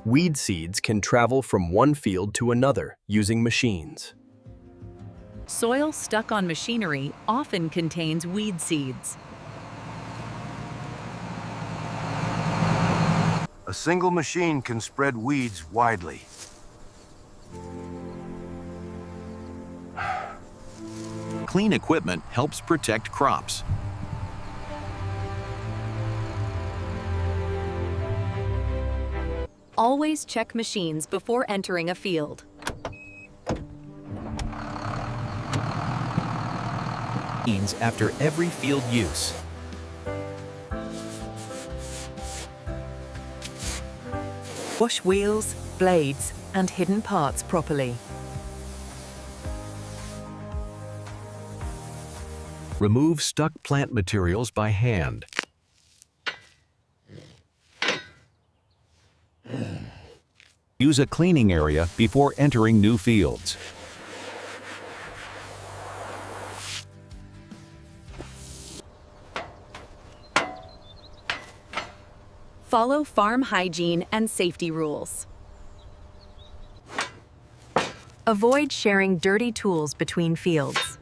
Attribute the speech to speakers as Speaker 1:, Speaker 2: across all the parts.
Speaker 1: Weed seeds can travel from one field to another using machines.
Speaker 2: Soil stuck on machinery often contains weed seeds.
Speaker 3: A single machine can spread weeds widely.
Speaker 4: Clean equipment helps protect crops.
Speaker 2: Always check machines before entering a field.
Speaker 1: After every field use.
Speaker 5: Wash wheels, blades, and hidden parts properly.
Speaker 4: Remove stuck plant materials by hand. Use a cleaning area before entering new fields.
Speaker 2: Follow farm hygiene and safety rules.
Speaker 5: Avoid sharing dirty tools between fields.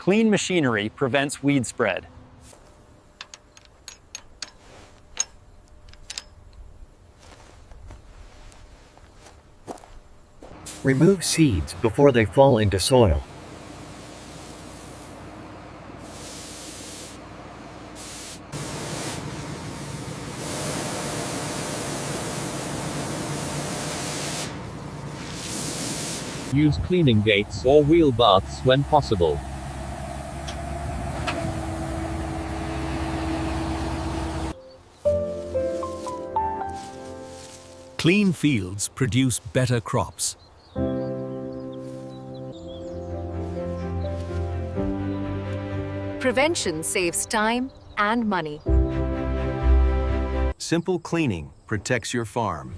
Speaker 6: Clean machinery prevents weed spread.
Speaker 7: Remove seeds before they fall into soil.
Speaker 8: Use cleaning gates or wheel baths when possible.
Speaker 4: Clean fields produce better crops.
Speaker 5: Prevention saves time and money.
Speaker 4: Simple cleaning protects your farm.